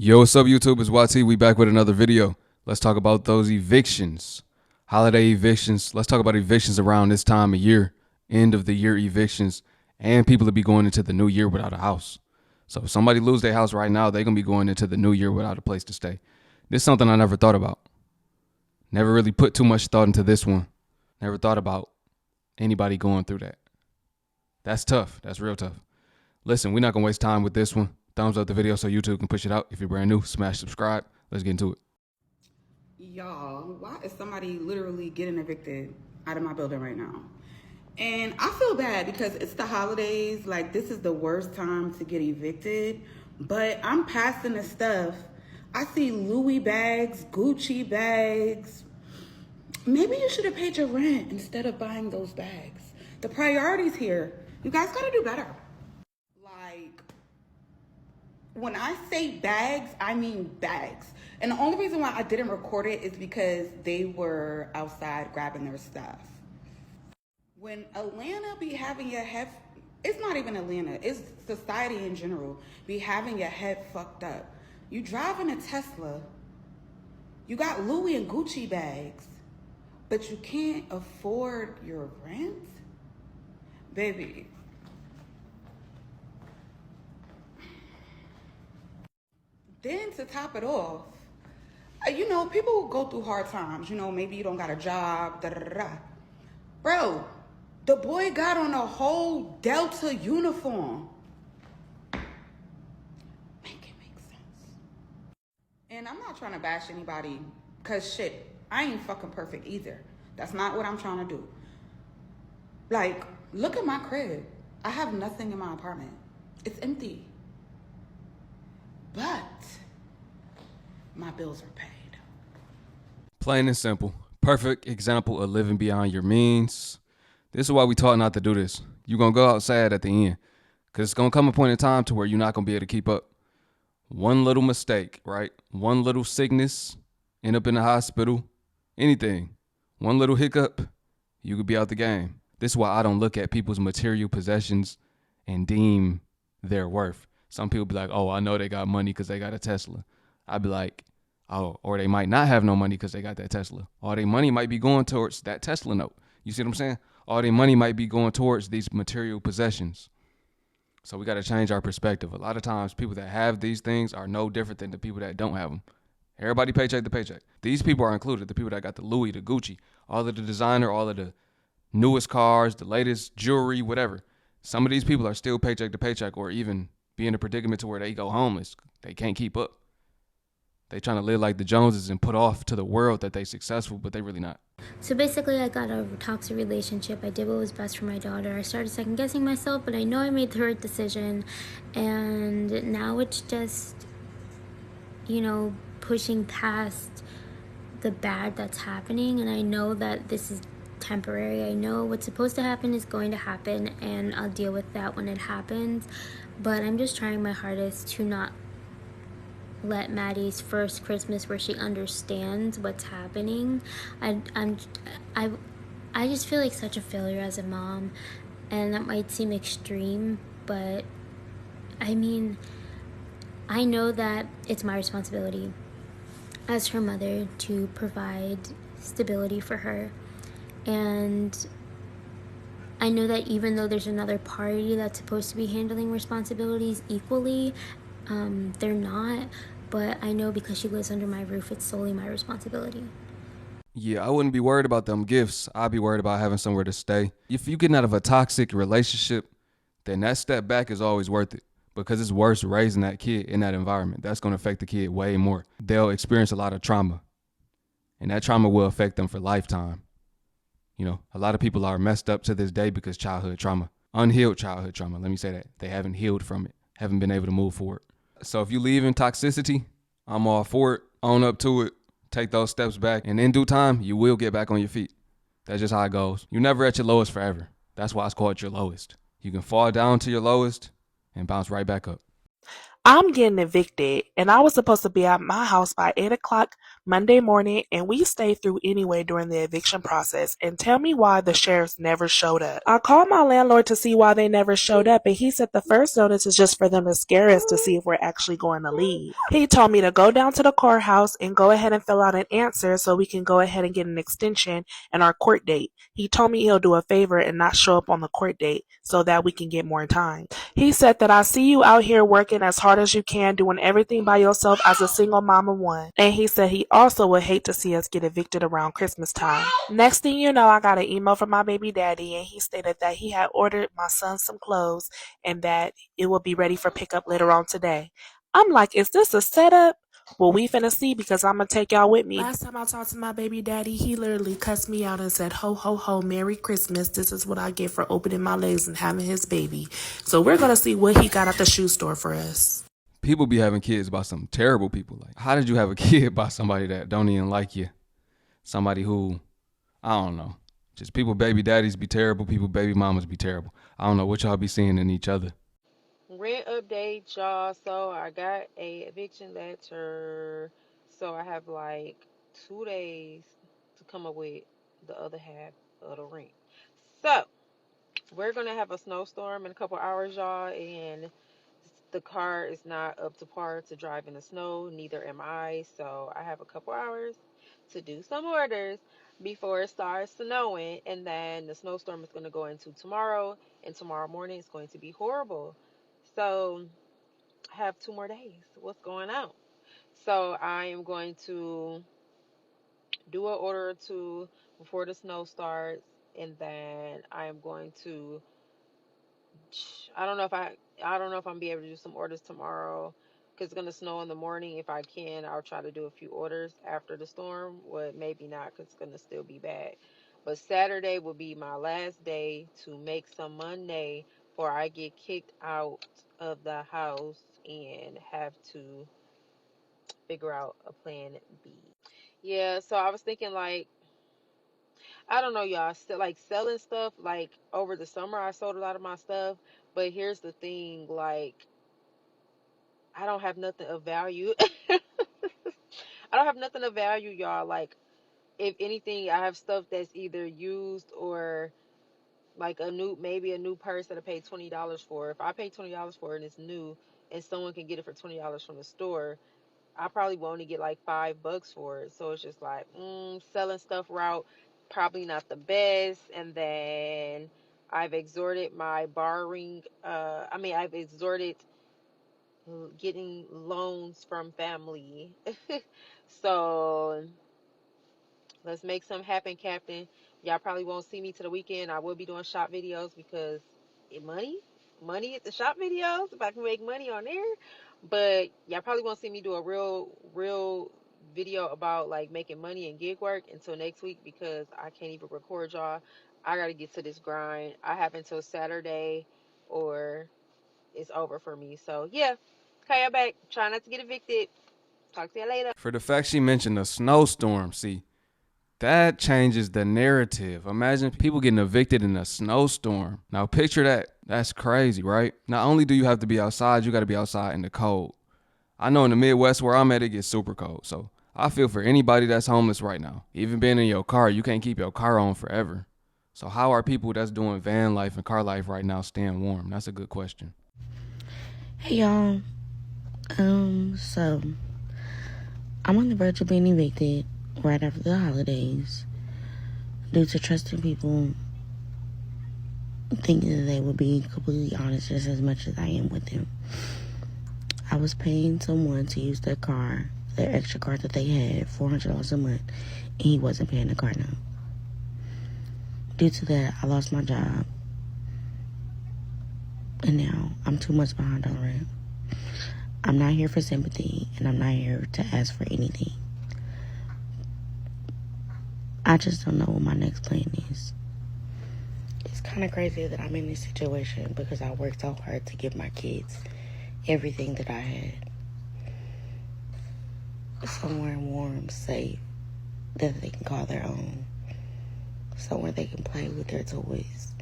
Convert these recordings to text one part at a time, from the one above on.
Yo, what's up YouTube? It's YT. We back with another video. Let's talk about those evictions. Holiday evictions. Let's talk about evictions around this time of year. End of the year evictions. And people will be going into the new year without a house. So if somebody lose their house right now, they're going to be going into the new year without a place to stay. This is something I never thought about. Never really put too much thought into this one. Never thought about anybody going through that. That's tough. That's real tough. Listen, we're not going to waste time with this one. Thumbs up the video so YouTube can push it out. If you're brand new, smash subscribe. Let's get into it. Y'all, why is somebody literally getting evicted out of my building right now? And I feel bad because it's the holidays. Like, this is the worst time to get evicted. But I'm passing the stuff. I see Louis bags, Gucci bags. Maybe you should have paid your rent instead of buying those bags. The priorities here, you guys gotta do better. Like, when I say bags, I mean bags. And the only reason why I didn't record it is because they were outside grabbing their stuff. When Atlanta be having your head, it's not even Atlanta, it's society in general, be having your head fucked up. You driving a Tesla, you got Louis and Gucci bags, but you can't afford your rent? Baby. Then to top it off, you know, people go through hard times. You know, maybe you don't got a job, da da da da. Bro, the boy got on a whole Delta uniform. Make it make sense. And I'm not trying to bash anybody, because shit, I ain't fucking perfect either. That's not what I'm trying to do. Like, look at my crib. I have nothing in my apartment. It's empty. But my bills are paid. Plain and simple. Perfect example of living beyond your means. This is why we taught not to do this. You're going to go out sad at the end. Because it's going to come a point in time to where you're not going to be able to keep up. One little mistake, right? One little sickness, end up in the hospital, anything. One little hiccup, you could be out the game. This is why I don't look at people's material possessions and deem their worth. Some people be like, oh, I know they got money because they got a Tesla. I'd be like, oh, or they might not have no money because they got that Tesla. All their money might be going towards that Tesla note. You see what I'm saying? All their money might be going towards these material possessions. So we got to change our perspective. A lot of times people that have these things are no different than the people that don't have them. Everybody paycheck to paycheck. These people are included. The people that got the Louis, the Gucci, all of the designer, all of the newest cars, the latest jewelry, whatever. Some of these people are still paycheck to paycheck, or even be in a predicament to where they go homeless. They can't keep up. They trying to live like the Joneses and put off to the world that they successful, but they really not. So basically, I got out of a toxic relationship. I did what was best for my daughter. I started second guessing myself, but I know I made the right decision. And now it's just, you know, pushing past the bad that's happening. And I know that this is temporary. I know what's supposed to happen is going to happen, and I'll deal with that when it happens. But I'm just trying my hardest to not let Maddie's first Christmas where she understands what's happening. I just feel like such a failure as a mom, and that might seem extreme, but I mean, I know that it's my responsibility as her mother to provide stability for her. And I know that even though there's another party that's supposed to be handling responsibilities equally, they're not. But I know because she lives under my roof, it's solely my responsibility. Yeah, I wouldn't be worried about them gifts. I'd be worried about having somewhere to stay. If you're getting out of a toxic relationship, then that step back is always worth it, because it's worse raising that kid in that environment. That's going to affect the kid way more. They'll experience a lot of trauma, and that trauma will affect them for lifetime. You know, a lot of people are messed up to this day because childhood trauma, unhealed childhood trauma. Let me say that. They haven't healed from it, haven't been able to move forward. So if you leave in toxicity, I'm all for it. Own up to it. Take those steps back. And in due time, you will get back on your feet. That's just how it goes. You're never at your lowest forever. That's why it's called your lowest. You can fall down to your lowest and bounce right back up. I'm getting evicted, and I was supposed to be at my house by 8 o'clock Monday morning, and we stayed through anyway during the eviction process. And tell me why the sheriffs never showed up. I called my landlord to see why they never showed up, and he said the first notice is just for them to scare us to see if we're actually going to leave. He told me to go down to the courthouse and go ahead and fill out an answer so we can go ahead and get an extension and our court date. He told me he'll do a favor and not show up on the court date so that we can get more time. He said that I see you out here working as hard as you can, doing everything by yourself as a single mom of one. And he said he also would hate to see us get evicted around Christmas time. Next thing you know, I got an email from my baby daddy, and he stated that he had ordered my son some clothes and that it will be ready for pickup later on today. I'm like, is this a setup? Well, we finna see, because I'm gonna take y'all with me. Last time I talked to my baby daddy, he literally cussed me out and said, ho, ho, ho, Merry Christmas. This is what I get for opening my legs and having his baby. So we're gonna see what he got at the shoe store for us. People be having kids by some terrible people. Like, how did you have a kid by somebody that don't even like you? Somebody who, I don't know. Just people baby daddies be terrible, people baby mamas be terrible. I don't know what y'all be seeing in each other. Rent update, y'all. So I got a eviction letter. So I have like 2 days to come up with the other half of the rent. So we're gonna have a snowstorm in a couple hours, y'all, and the car is not up to par to drive in the snow. Neither am I. So I have a couple hours to do some orders before it starts snowing, and then the snowstorm is gonna go into tomorrow, and tomorrow morning is going to be horrible. So have 2 more days. What's going on? So I am going to do an order or two before the snow starts, and then I am going to. I don't know if I don't know if I'm be able to do some orders tomorrow because it's gonna snow in the morning. If I can, I'll try to do a few orders after the storm. Well, maybe not because it's gonna still be bad. But Saturday will be my last day to make some money before I get kicked out of the house and have to figure out a plan B. Yeah, so I was thinking like I don't know y'all, still like selling stuff like over the summer I sold a lot of my stuff, but here's the thing, like I don't have nothing of value. I don't have nothing of value, y'all. Like if anything, I have stuff that's either used or like maybe a new purse that I paid $20 for. If I pay $20 for it and it's new and someone can get it for $20 from the store, I probably will only get like $5 for it. So it's just like, selling stuff route, probably not the best. And then I've exhorted my borrowing, I've exhorted getting loans from family. So let's make something happen, Captain. Y'all probably won't see me to the weekend. I will be doing shop videos because money at the shop videos. If I can make money on there, but y'all probably won't see me do a real video about like making money and gig work until next week because I can't even record y'all. I gotta get to this grind. I have until Saturday, or it's over for me. So yeah, okay, I'm back. Try not to get evicted. Talk to you later. For the fact she mentioned a snowstorm, see, that changes the narrative. Imagine people getting evicted in a snowstorm. Now picture that. That's crazy, right? Not only do you have to be outside, you got to be outside in the cold. I know in the Midwest where I'm at, it gets super cold. So I feel for anybody that's homeless right now. Even being in your car, you can't keep your car on forever. So how are people that's doing van life and car life right now staying warm? That's a good question. Hey y'all. So I'm on the verge of being evicted right after the holidays due to trusting people, thinking that they would be completely honest just as much as I am with them. I was paying someone to use their car, their extra car that they had, $400 a month, and he wasn't paying the car note. Due to that, I lost my job, and now I'm 2 months behind on rent. I'm not here for sympathy, and I'm not here to ask for anything. I just don't know what my next plan is. It's kind of crazy that I'm in this situation because I worked so hard to give my kids everything that I had. Somewhere warm, safe, that they can call their own. Somewhere they can play with their toys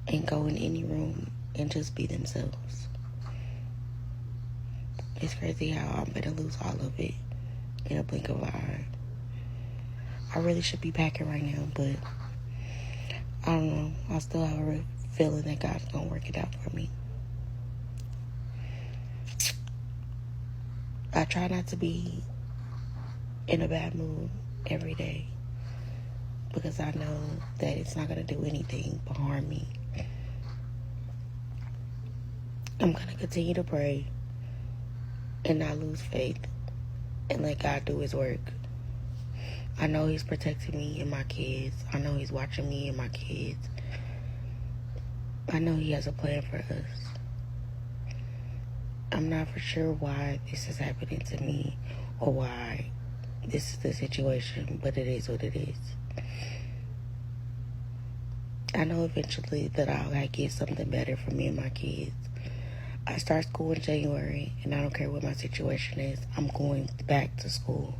and go in any room and just be themselves. It's crazy how I'm gonna lose all of it in a blink of an eye. I really should be packing right now, but I don't know. I still have a feeling that God's gonna work it out for me. I try not to be in a bad mood every day because I know that it's not gonna do anything but harm me. I'm gonna continue to pray and not lose faith and let God do his work. I know he's protecting me and my kids. I know he's watching me and my kids. I know he has a plan for us. I'm not for sure why this is happening to me or why this is the situation, but it is what it is. I know eventually that I'll get something better for me and my kids. I start school in January, and I don't care what my situation is. I'm going back to school.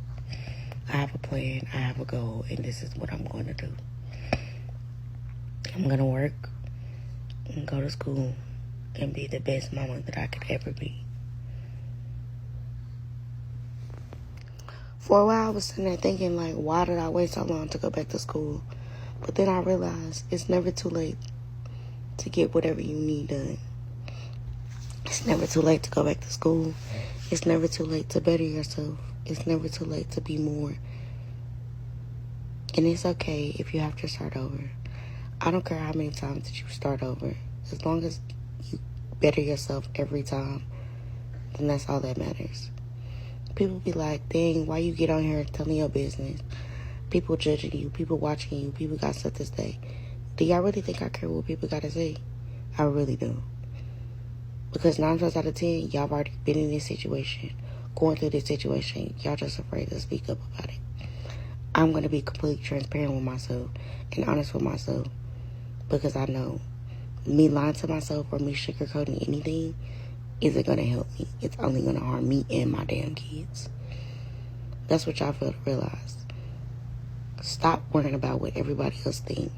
I have a plan, I have a goal, and this is what I'm going to do. I'm going to work and go to school and be the best mama that I could ever be. For a while, I was sitting there thinking, like, why did I wait so long to go back to school? But then I realized it's never too late to get whatever you need done. It's never too late to go back to school. It's never too late to better yourself. It's never too late to be more. And it's okay if you have to start over. I don't care how many times that you start over. As long as you better yourself every time, then that's all that matters. People be like, dang, why you get on here telling your business? People judging you, people watching you, people got stuff to say. Do y'all really think I care what people got to say? I really do. Because 9 times out of 10, y'all have already been in this situation, going through this situation. Y'all just afraid to speak up about it. I'm going to be completely transparent with myself and honest with myself because I know me lying to myself or me sugarcoating anything isn't going to help me. It's only going to harm me and my damn kids. That's what y'all fail to realize. Stop worrying about what everybody else think.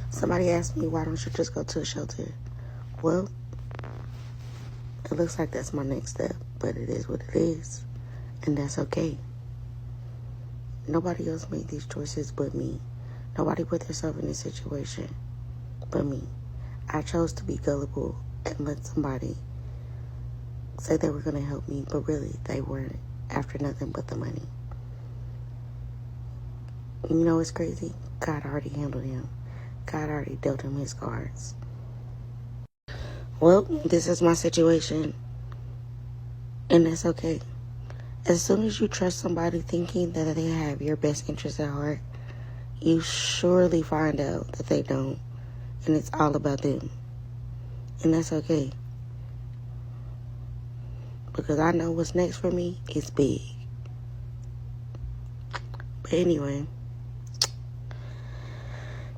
Somebody asked me, why don't you just go to a shelter? Well, it looks like that's my next step, but it is what it is, and that's okay. Nobody else made these choices but me. Nobody put themselves in this situation but me. I chose to be gullible and let somebody say they were going to help me, but really they weren't after nothing but the money. You know what's crazy? God already handled him. God already dealt him his cards. Well, this is my situation, and that's okay. As soon as you trust somebody thinking that they have your best interest at heart, you surely find out that they don't, and it's all about them. And that's okay. Because I know what's next for me is big. But anyway,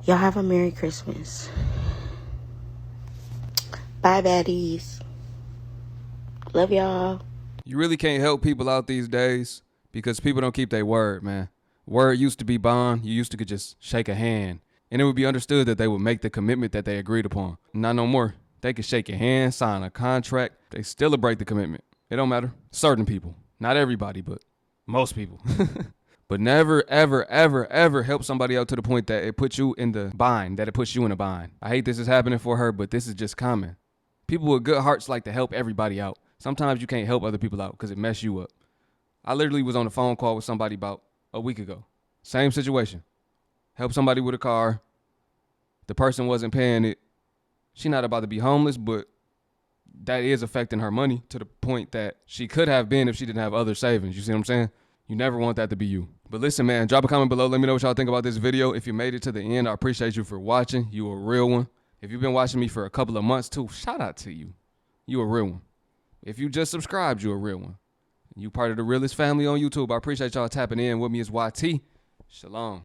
y'all have a Merry Christmas. Bye, baddies. Love y'all. You really can't help people out these days because people don't keep their word, man. Word used to be bond. You used to could just shake a hand, and it would be understood that they would make the commitment that they agreed upon. Not no more. They could shake your hand, sign a contract. They still break the commitment. It don't matter. Certain people. Not everybody, but most people. But never, ever, ever, ever help somebody out to the point that it puts you in the bind, that it puts you in a bind. I hate this is happening for her, but this is just common. People with good hearts like to help everybody out. Sometimes you can't help other people out because it messes you up. I literally was on a phone call with somebody about a week ago. Same situation. Help somebody with a car. The person wasn't paying it. She's not about to be homeless, but that is affecting her money to the point that she could have been if she didn't have other savings. You see what I'm saying? You never want that to be you. But listen, man, drop a comment below. Let me know what y'all think about this video. If you made it to the end, I appreciate you for watching. You a real one. If you've been watching me for a couple of months too, shout out to you. You a real one. If you just subscribed, you a real one. You part of the realest family on YouTube. I appreciate y'all tapping in with me. It's YT. Shalom.